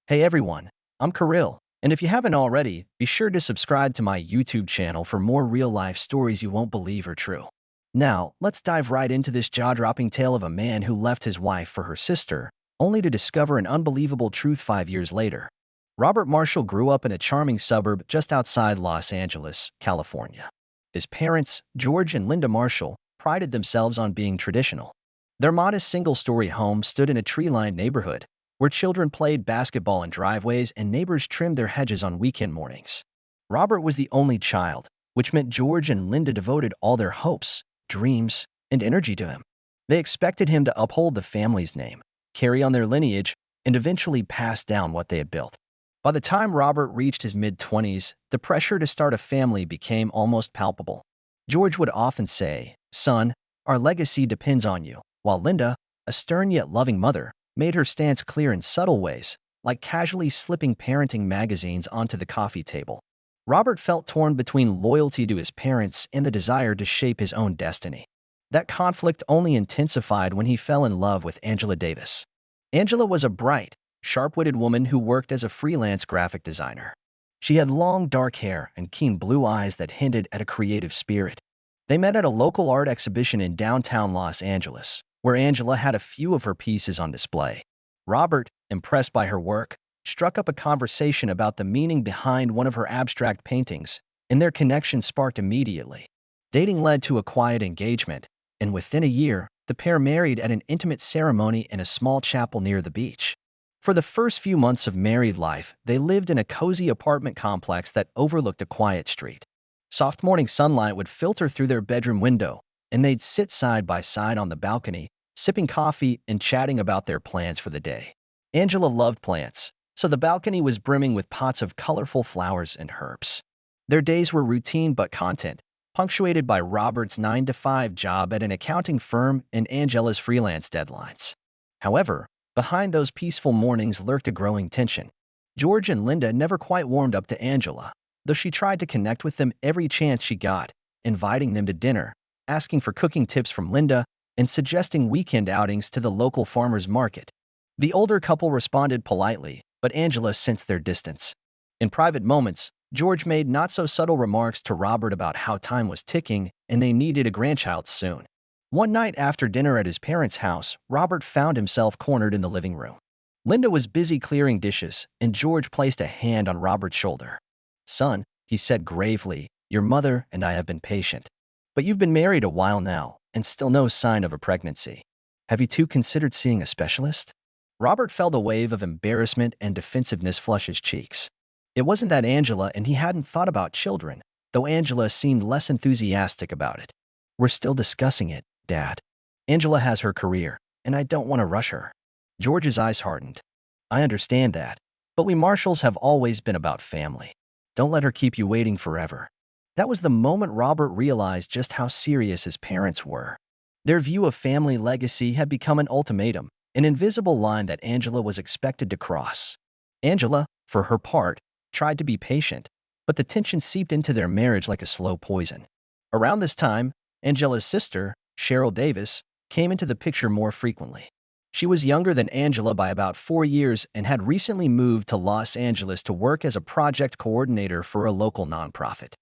Hey everyone, I'm Kirill, and if you haven't already, be sure to subscribe to my YouTube channel for more real-life stories you won't believe are true. Now, let's dive right into this jaw-dropping tale of a man who left his wife for her sister, only to discover an unbelievable truth 5 years later. Robert Marshall grew up in a charming suburb just outside Los Angeles, California. His parents, George and Linda Marshall, prided themselves on being traditional. Their modest single-story home stood in a tree-lined neighborhood, where children played basketball in driveways and neighbors trimmed their hedges on weekend mornings. Robert was the only child, which meant George and Linda devoted all their hopes, dreams, and energy to him. They expected him to uphold the family's name, carry on their lineage, and eventually pass down what they had built. By the time Robert reached his mid-20s, the pressure to start a family became almost palpable. George would often say, "Son, our legacy depends on you," while Linda, a stern yet loving mother, made her stance clear in subtle ways, like casually slipping parenting magazines onto the coffee table. Robert felt torn between loyalty to his parents and the desire to shape his own destiny. That conflict only intensified when he fell in love with Angela Davis. Angela was a bright, sharp-witted woman who worked as a freelance graphic designer. She had long dark hair and keen blue eyes that hinted at a creative spirit. They met at a local art exhibition in downtown Los Angeles, where Angela had a few of her pieces on display. Robert, impressed by her work, struck up a conversation about the meaning behind one of her abstract paintings, and their connection sparked immediately. Dating led to a quiet engagement, and within a year, the pair married at an intimate ceremony in a small chapel near the beach. For the first few months of married life, they lived in a cozy apartment complex that overlooked a quiet street. Soft morning sunlight would filter through their bedroom window, and they'd sit side by side on the balcony, sipping coffee and chatting about their plans for the day. Angela loved plants, so the balcony was brimming with pots of colorful flowers and herbs. Their days were routine but content, punctuated by Robert's 9-to-5 job at an accounting firm and Angela's freelance deadlines. However, behind those peaceful mornings lurked a growing tension. George and Linda never quite warmed up to Angela, though she tried to connect with them every chance she got, inviting them to dinner, asking for cooking tips from Linda, and suggesting weekend outings to the local farmer's market. The older couple responded politely, but Angela sensed their distance. In private moments, George made not-so-subtle remarks to Robert about how time was ticking and they needed a grandchild soon. One night after dinner at his parents' house, Robert found himself cornered in the living room. Linda was busy clearing dishes, and George placed a hand on Robert's shoulder. "Son," he said gravely, "your mother and I have been patient. But you've been married a while now, and still no sign of a pregnancy. Have you two considered seeing a specialist?" Robert felt a wave of embarrassment and defensiveness flush his cheeks. It wasn't that Angela and he hadn't thought about children, though Angela seemed less enthusiastic about it. "We're still discussing it, Dad. Angela has her career, and I don't want to rush her." George's eyes hardened. "I understand that, but we Marshalls have always been about family. Don't let her keep you waiting forever." That was the moment Robert realized just how serious his parents were. Their view of family legacy had become an ultimatum, an invisible line that Angela was expected to cross. Angela, for her part, tried to be patient, but the tension seeped into their marriage like a slow poison. Around this time, Angela's sister, Cheryl Davis, came into the picture more frequently. She was younger than Angela by about 4 years and had recently moved to Los Angeles to work as a project coordinator for a local nonprofit.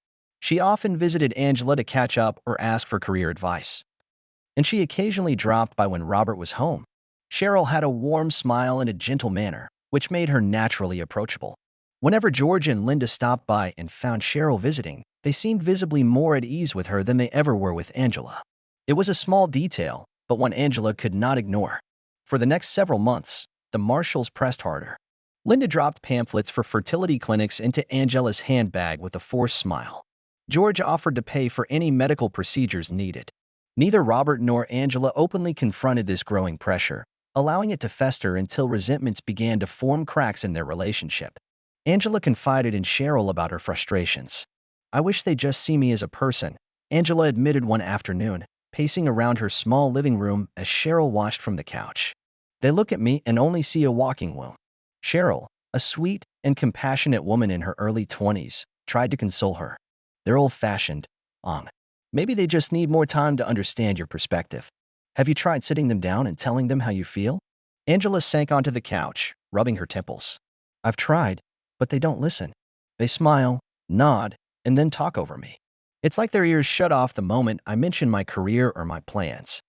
She often visited Angela to catch up or ask for career advice. And she occasionally dropped by when Robert was home. Cheryl had a warm smile and a gentle manner, which made her naturally approachable. Whenever George and Linda stopped by and found Cheryl visiting, they seemed visibly more at ease with her than they ever were with Angela. It was a small detail, but one Angela could not ignore. For the next several months, the Marshalls pressed harder. Linda dropped pamphlets for fertility clinics into Angela's handbag with a forced smile. George offered to pay for any medical procedures needed. Neither Robert nor Angela openly confronted this growing pressure, allowing it to fester until resentments began to form cracks in their relationship. Angela confided in Cheryl about her frustrations. "I wish they'd just see me as a person," Angela admitted one afternoon, pacing around her small living room as Cheryl watched from the couch. "They look at me and only see a walking womb." Cheryl, a sweet and compassionate woman in her early 20s, tried to console her. "They're old-fashioned, maybe they just need more time to understand your perspective. Have you tried sitting them down and telling them how you feel?" Angela sank onto the couch, rubbing her temples. I've tried, but they don't listen. They smile, nod, and then talk over me. It's like their ears shut off the moment I mention my career or my plans.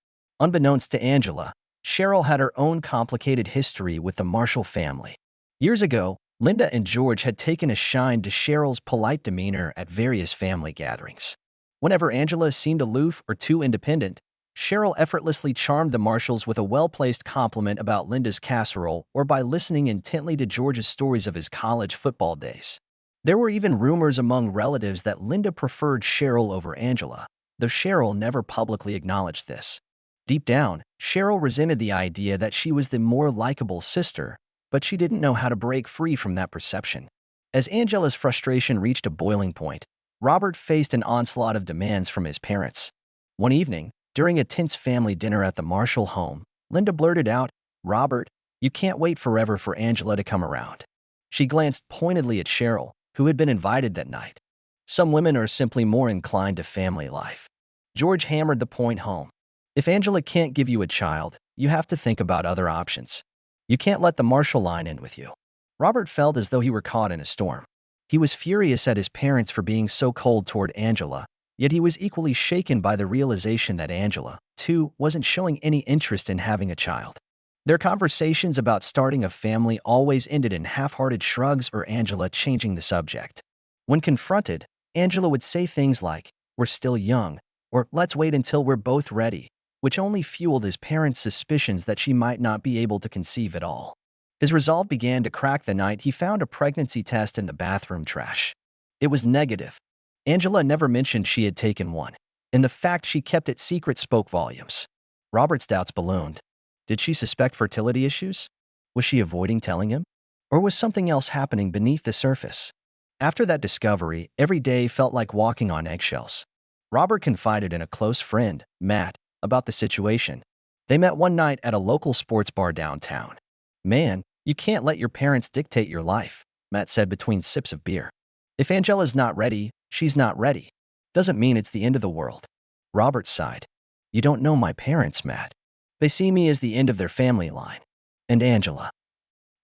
Unbeknownst to Angela, Cheryl had her own complicated history with the Marshall family. Years ago, Linda and George had taken a shine to Cheryl's polite demeanor at various family gatherings. Whenever Angela seemed aloof or too independent, Cheryl effortlessly charmed the Marshalls with a well-placed compliment about Linda's casserole or by listening intently to George's stories of his college football days. There were even rumors among relatives that Linda preferred Cheryl over Angela, though Cheryl never publicly acknowledged this. Deep down, Cheryl resented the idea that she was the more likable sister, but she didn't know how to break free from that perception. As Angela's frustration reached a boiling point, Robert faced an onslaught of demands from his parents. One evening, during a tense family dinner at the Marshall home, Linda blurted out, "Robert, you can't wait forever for Angela to come around." She glanced pointedly at Cheryl, who had been invited that night. Some women are simply more inclined to family life. George hammered the point home. If Angela can't give you a child, you have to think about other options. You can't let the Marshall line end with you. Robert felt as though he were caught in a storm. He was furious at his parents for being so cold toward Angela, yet he was equally shaken by the realization that Angela, too, wasn't showing any interest in having a child. Their conversations about starting a family always ended in half-hearted shrugs or Angela changing the subject. When confronted, Angela would say things like, "We're still young," or "Let's wait until we're both ready," which only fueled his parents' suspicions that she might not be able to conceive at all. His resolve began to crack the night he found a pregnancy test in the bathroom trash. It was negative. Angela never mentioned she had taken one, and the fact she kept it secret spoke volumes. Robert's doubts ballooned. Did she suspect fertility issues? Was she avoiding telling him? Or was something else happening beneath the surface? After that discovery, every day felt like walking on eggshells. Robert confided in a close friend, Matt, about the situation. They met one night at a local sports bar downtown. "Man, you can't let your parents dictate your life," Matt said between sips of beer. "If Angela's not ready, she's not ready. Doesn't mean it's the end of the world." Robert sighed. "You don't know my parents, Matt. They see me as the end of their family line. And Angela.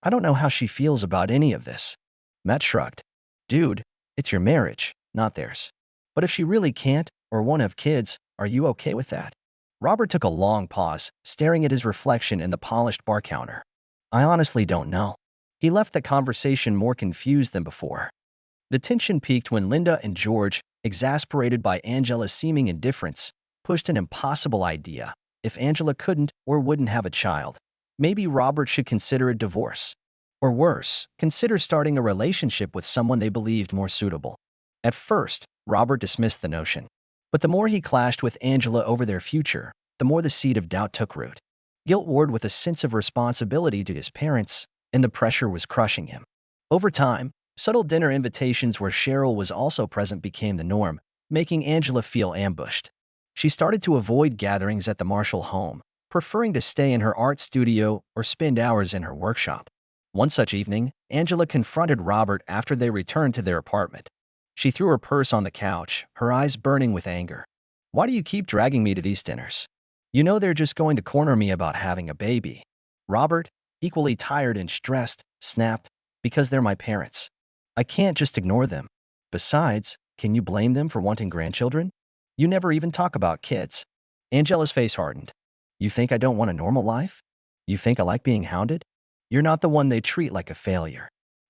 I don't know how she feels about any of this." Matt shrugged. "Dude, it's your marriage, not theirs. But if she really can't or won't have kids, are you okay with that?" Robert took a long pause, staring at his reflection in the polished bar counter. "I honestly don't know." He left the conversation more confused than before. The tension peaked when Linda and George, exasperated by Angela's seeming indifference, pushed an impossible idea. If Angela couldn't or wouldn't have a child, maybe Robert should consider a divorce. Or worse, consider starting a relationship with someone they believed more suitable. At first, Robert dismissed the notion. But the more he clashed with Angela over their future, the more the seed of doubt took root. Guilt warred with a sense of responsibility to his parents, and the pressure was crushing him. Over time, subtle dinner invitations where Cheryl was also present became the norm, making Angela feel ambushed. She started to avoid gatherings at the Marshall home, preferring to stay in her art studio or spend hours in her workshop. One such evening, Angela confronted Robert after they returned to their apartment. She threw her purse on the couch, her eyes burning with anger. "Why do you keep dragging me to these dinners? You know they're just going to corner me about having a baby." Robert, equally tired and stressed, snapped, "Because they're my parents. I can't just ignore them. Besides, can you blame them for wanting grandchildren? You never even talk about kids." Angela's face hardened. "You think I don't want a normal life? You think I like being hounded? You're not the one they treat like a failure."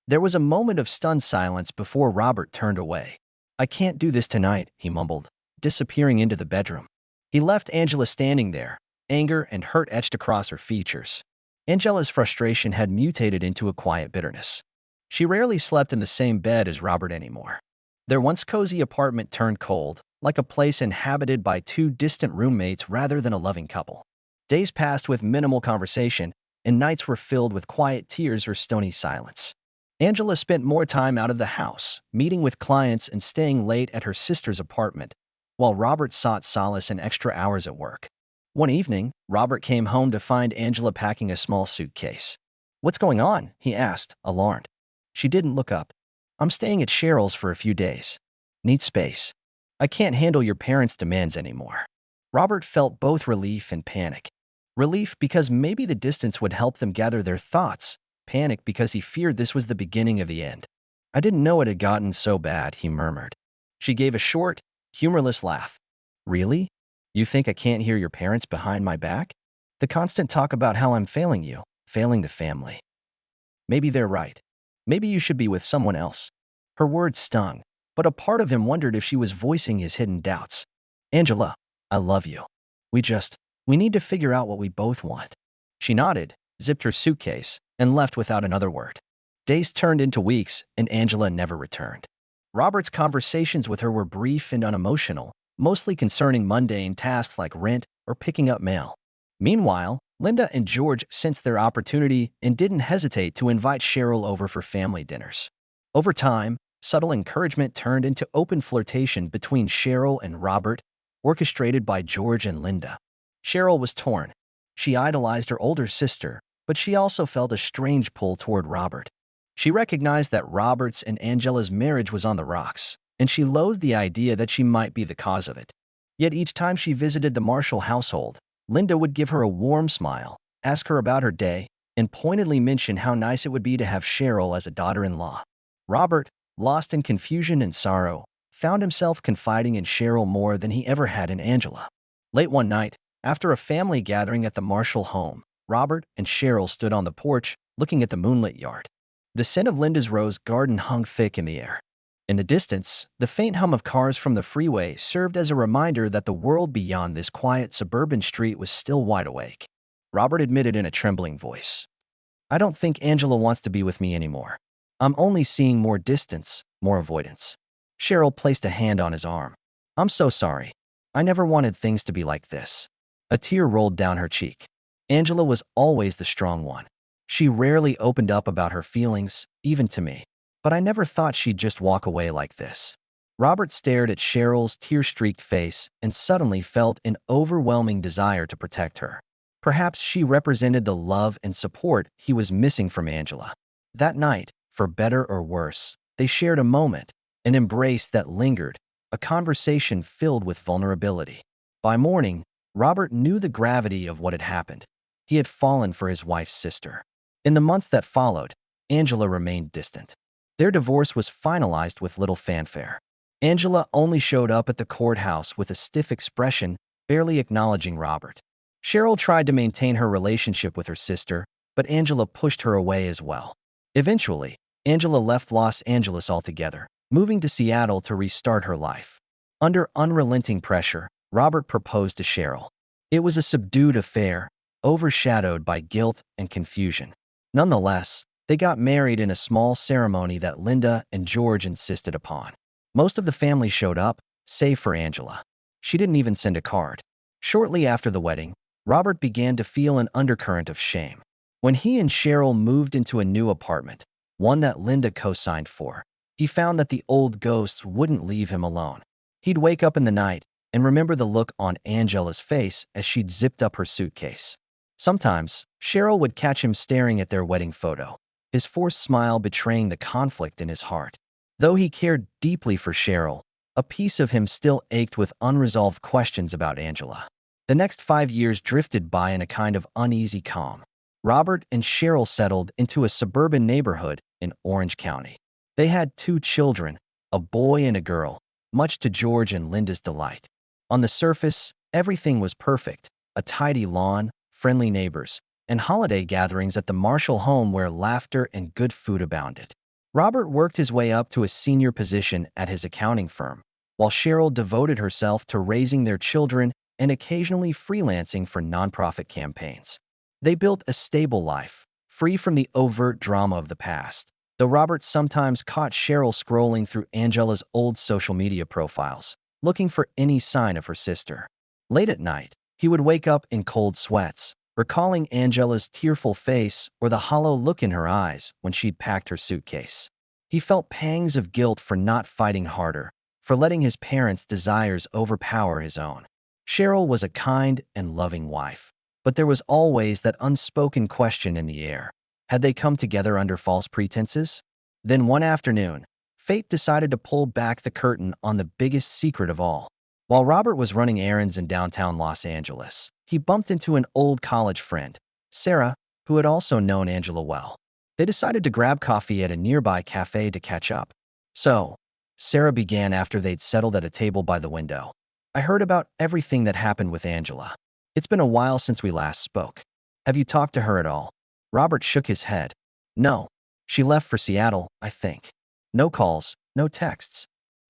There was a moment of stunned silence before Robert turned away. "I can't do this tonight," he mumbled, disappearing into the bedroom. He left Angela standing there, anger and hurt etched across her features. Angela's frustration had mutated into a quiet bitterness. She rarely slept in the same bed as Robert anymore. Their once cozy apartment turned cold, like a place inhabited by two distant roommates rather than a loving couple. Days passed with minimal conversation, and nights were filled with quiet tears or stony silence. Angela spent more time out of the house, meeting with clients and staying late at her sister's apartment, while Robert sought solace in extra hours at work. One evening, Robert came home to find Angela packing a small suitcase. "What's going on?" he asked, alarmed. She didn't look up. "I'm staying at Cheryl's for a few days. Need space. I can't handle your parents' demands anymore." Robert felt both relief and panic. Relief because maybe the distance would help them gather their thoughts, panicked because he feared this was the beginning of the end. I didn't know it had gotten so bad, he murmured. She gave a short, humorless laugh. Really? You think I can't hear your parents behind my back? The constant talk about how I'm failing you, failing the family. Maybe they're right. Maybe you should be with someone else. Her words stung, but a part of him wondered if she was voicing his hidden doubts. Angela, I love you. We need to figure out what we both want. She nodded, zipped her suitcase, and left without another word. Days turned into weeks, and Angela never returned. Robert's conversations with her were brief and unemotional, mostly concerning mundane tasks like rent or picking up mail. Meanwhile, Linda and George sensed their opportunity and didn't hesitate to invite Cheryl over for family dinners. Over time, subtle encouragement turned into open flirtation between Cheryl and Robert, orchestrated by George and Linda. Cheryl was torn. She idolized her older sister, but she also felt a strange pull toward Robert. She recognized that Robert's and Angela's marriage was on the rocks, and she loathed the idea that she might be the cause of it. Yet each time she visited the Marshall household, Linda would give her a warm smile, ask her about her day, and pointedly mention how nice it would be to have Cheryl as a daughter-in-law. Robert, lost in confusion and sorrow, found himself confiding in Cheryl more than he ever had in Angela. Late one night, after a family gathering at the Marshall home, Robert and Cheryl stood on the porch, looking at the moonlit yard. The scent of Linda's rose garden hung thick in the air. In the distance, the faint hum of cars from the freeway served as a reminder that the world beyond this quiet suburban street was still wide awake. Robert admitted in a trembling voice, I don't think Angela wants to be with me anymore. I'm only seeing more distance, more avoidance. Cheryl placed a hand on his arm. I'm so sorry. I never wanted things to be like this. A tear rolled down her cheek. Angela was always the strong one. She rarely opened up about her feelings, even to me. But I never thought she'd just walk away like this. Robert stared at Cheryl's tear-streaked face and suddenly felt an overwhelming desire to protect her. Perhaps she represented the love and support he was missing from Angela. That night, for better or worse, they shared a moment, an embrace that lingered, a conversation filled with vulnerability. By morning, Robert knew the gravity of what had happened. He had fallen for his wife's sister. In the months that followed, Angela remained distant. Their divorce was finalized with little fanfare. Angela only showed up at the courthouse with a stiff expression, barely acknowledging Robert. Cheryl tried to maintain her relationship with her sister, but Angela pushed her away as well. Eventually, Angela left Los Angeles altogether, moving to Seattle to restart her life. Under unrelenting pressure, Robert proposed to Cheryl. It was a subdued affair, overshadowed by guilt and confusion. Nonetheless, they got married in a small ceremony that Linda and George insisted upon. Most of the family showed up, save for Angela. She didn't even send a card. Shortly after the wedding, Robert began to feel an undercurrent of shame. When he and Cheryl moved into a new apartment, one that Linda co-signed for, he found that the old ghosts wouldn't leave him alone. He'd wake up in the night and remember the look on Angela's face as she'd zipped up her suitcase. Sometimes, Cheryl would catch him staring at their wedding photo, his forced smile betraying the conflict in his heart. Though he cared deeply for Cheryl, a piece of him still ached with unresolved questions about Angela. The next 5 years drifted by in a kind of uneasy calm. Robert and Cheryl settled into a suburban neighborhood in Orange County. They had 2 children, a boy and a girl, much to George and Linda's delight. On the surface, everything was perfect: a tidy lawn, friendly neighbors, and holiday gatherings at the Marshall home where laughter and good food abounded. Robert worked his way up to a senior position at his accounting firm, while Cheryl devoted herself to raising their children and occasionally freelancing for nonprofit campaigns. They built a stable life, free from the overt drama of the past, though Robert sometimes caught Cheryl scrolling through Angela's old social media profiles, looking for any sign of her sister. Late at night, he would wake up in cold sweats, recalling Angela's tearful face or the hollow look in her eyes when she'd packed her suitcase. He felt pangs of guilt for not fighting harder, for letting his parents' desires overpower his own. Cheryl was a kind and loving wife, but there was always that unspoken question in the air. Had they come together under false pretenses? Then one afternoon, fate decided to pull back the curtain on the biggest secret of all. While Robert was running errands in downtown Los Angeles, he bumped into an old college friend, Sarah, who had also known Angela well. They decided to grab coffee at a nearby cafe to catch up. So, Sarah began after they'd settled at a table by the window. I heard about everything that happened with Angela. It's been a while since we last spoke. Have you talked to her at all? Robert shook his head. No. She left for Seattle, I think. No calls, no texts.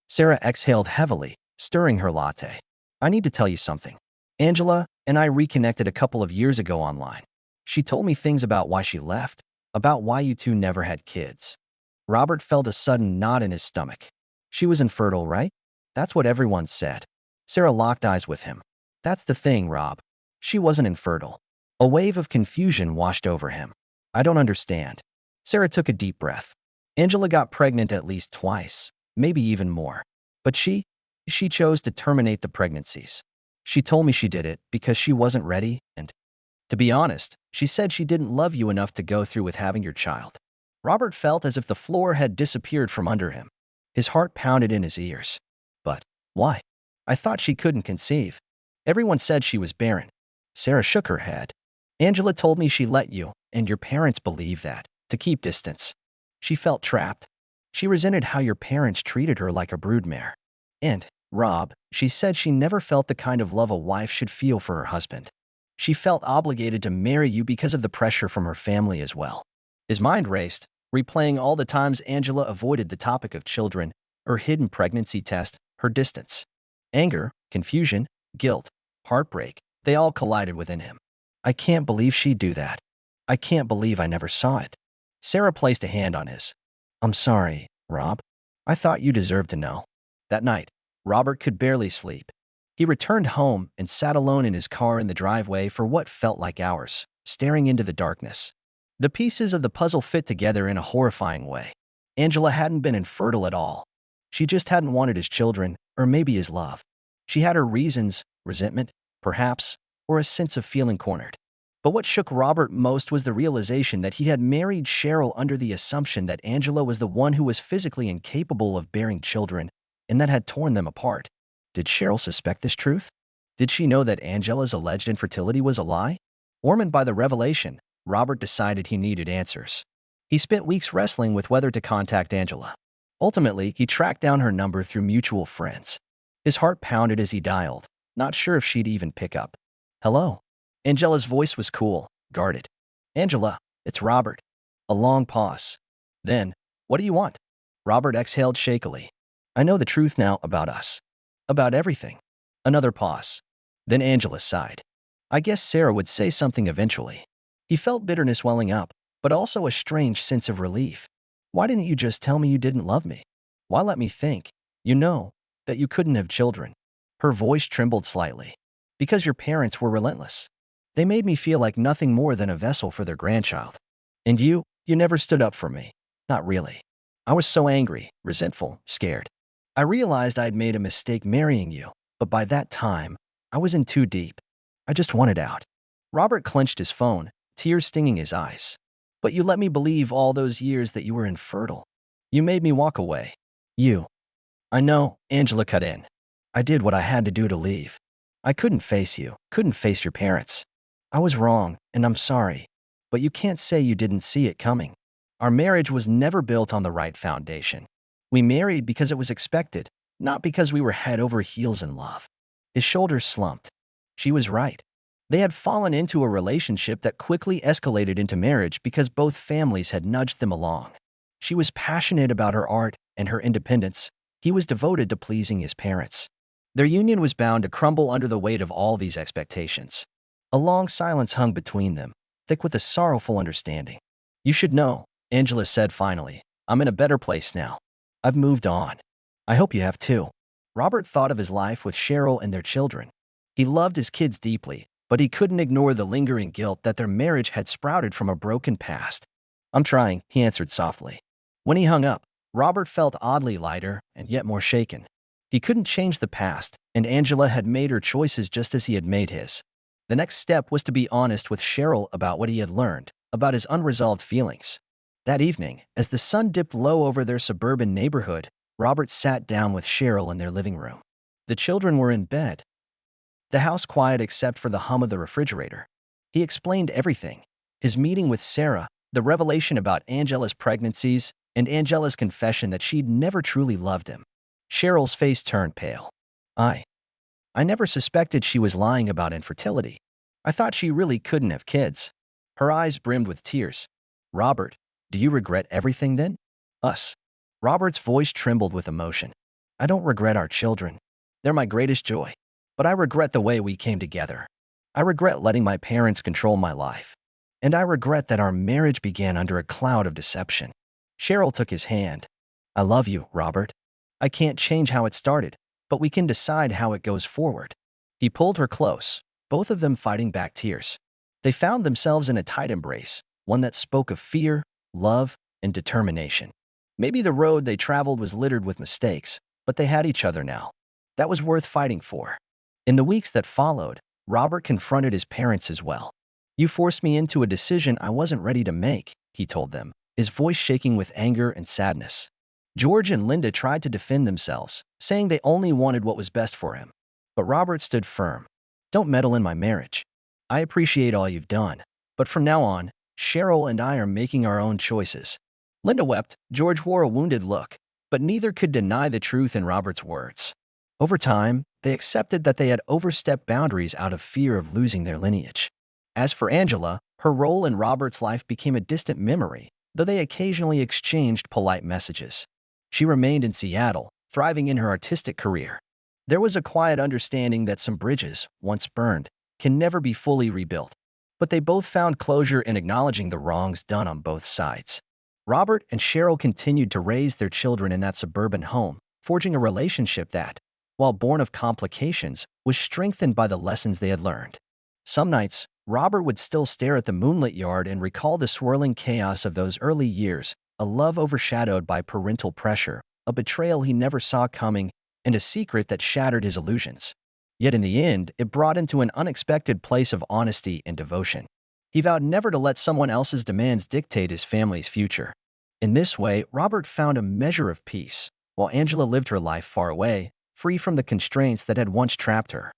Sarah exhaled heavily, stirring her latte. I need to tell you something. Angela and I reconnected a couple of years ago online. She told me things about why she left, about why you two never had kids. Robert felt a sudden knot in his stomach. She was infertile, right? That's what everyone said. Sarah locked eyes with him. That's the thing, Rob. She wasn't infertile. A wave of confusion washed over him. I don't understand. Sarah took a deep breath. Angela got pregnant at least twice, maybe even more. But she chose to terminate the pregnancies. She told me she did it because she wasn't ready and, to be honest, she said she didn't love you enough to go through with having your child. Robert felt as if the floor had disappeared from under him. His heart pounded in his ears. But why? I thought she couldn't conceive. Everyone said she was barren. Sarah shook her head. Angela told me she let you, and your parents believe that, to keep distance. She felt trapped. She resented how your parents treated her like a broodmare. And, Rob, she said she never felt the kind of love a wife should feel for her husband. She felt obligated to marry you because of the pressure from her family as well. His mind raced, replaying all the times Angela avoided the topic of children, her hidden pregnancy test, her distance. Anger, confusion, guilt, heartbreak, they all collided within him. I can't believe she'd do that. I can't believe I never saw it. Sarah placed a hand on his. I'm sorry, Rob. I thought you deserved to know. That night, Robert could barely sleep. He returned home and sat alone in his car in the driveway for what felt like hours, staring into the darkness. The pieces of the puzzle fit together in a horrifying way. Angela hadn't been infertile at all. She just hadn't wanted his children, or maybe his love. She had her reasons, resentment, perhaps, or a sense of feeling cornered. But what shook Robert most was the realization that he had married Cheryl under the assumption that Angela was the one who was physically incapable of bearing children, and that had torn them apart. Did Cheryl suspect this truth? Did she know that Angela's alleged infertility was a lie? Ormoned by the revelation, Robert decided he needed answers. He spent weeks wrestling with whether to contact Angela. Ultimately, he tracked down her number through mutual friends. His heart pounded as he dialed, not sure if she'd even pick up. Hello? Angela's voice was cool, guarded. Angela, it's Robert. A long pause. Then, what do you want? Robert exhaled shakily. I know the truth now about us. About everything. Another pause. Then Angela sighed. I guess Sarah would say something eventually. He felt bitterness welling up, but also a strange sense of relief. Why didn't you just tell me you didn't love me? Why let me think, that you couldn't have children? Her voice trembled slightly. Because your parents were relentless. They made me feel like nothing more than a vessel for their grandchild. And you never stood up for me. Not really. I was so angry, resentful, scared. I realized I'd made a mistake marrying you, but by that time, I was in too deep. I just wanted out. Robert clenched his phone, tears stinging his eyes. But you let me believe all those years that you were infertile. You made me walk away. I know, Angela cut in. I did what I had to do to leave. I couldn't face you, couldn't face your parents. I was wrong, and I'm sorry. But you can't say you didn't see it coming. Our marriage was never built on the right foundation. We married because it was expected, not because we were head over heels in love. His shoulders slumped. She was right. They had fallen into a relationship that quickly escalated into marriage because both families had nudged them along. She was passionate about her art and her independence. He was devoted to pleasing his parents. Their union was bound to crumble under the weight of all these expectations. A long silence hung between them, thick with a sorrowful understanding. You should know, Angela said finally. I'm in a better place now. I've moved on. I hope you have too. Robert thought of his life with Cheryl and their children. He loved his kids deeply, but he couldn't ignore the lingering guilt that their marriage had sprouted from a broken past. I'm trying, he answered softly. When he hung up, Robert felt oddly lighter and yet more shaken. He couldn't change the past, and Angela had made her choices just as he had made his. The next step was to be honest with Cheryl about what he had learned, about his unresolved feelings. That evening, as the sun dipped low over their suburban neighborhood, Robert sat down with Cheryl in their living room. The children were in bed, the house quiet except for the hum of the refrigerator. He explained everything. His meeting with Sarah, The revelation about Angela's pregnancies and Angela's confession that she'd never truly loved him. Cheryl's face turned pale. I I never suspected she was lying about infertility. I thought she really couldn't have kids. Her eyes brimmed with tears. Robert, do you regret everything then? Us. Robert's voice trembled with emotion. I don't regret our children. They're my greatest joy. But I regret the way we came together. I regret letting my parents control my life. And I regret that our marriage began under a cloud of deception. Cheryl took his hand. I love you, Robert. I can't change how it started, but we can decide how it goes forward. He pulled her close, both of them fighting back tears. They found themselves in a tight embrace, one that spoke of fear, love, and determination. Maybe the road they traveled was littered with mistakes, but they had each other now. That was worth fighting for. In the weeks that followed, Robert confronted his parents as well. You forced me into a decision I wasn't ready to make, he told them, his voice shaking with anger and sadness. George and Linda tried to defend themselves, saying they only wanted what was best for him. But Robert stood firm. Don't meddle in my marriage. I appreciate all you've done, but from now on, Cheryl and I are making our own choices. Linda wept. George wore a wounded look, but neither could deny the truth in Robert's words. Over time, they accepted that they had overstepped boundaries out of fear of losing their lineage. As for Angela, her role in Robert's life became a distant memory, though they occasionally exchanged polite messages. She remained in Seattle, thriving in her artistic career. There was a quiet understanding that some bridges, once burned, can never be fully rebuilt. But they both found closure in acknowledging the wrongs done on both sides. Robert and Cheryl continued to raise their children in that suburban home, forging a relationship that, while born of complications, was strengthened by the lessons they had learned. Some nights, Robert would still stare at the moonlit yard and recall the swirling chaos of those early years, a love overshadowed by parental pressure, a betrayal he never saw coming, and a secret that shattered his illusions. Yet in the end, it brought him to an unexpected place of honesty and devotion. He vowed never to let someone else's demands dictate his family's future. In this way, Robert found a measure of peace, while Angela lived her life far away, free from the constraints that had once trapped her.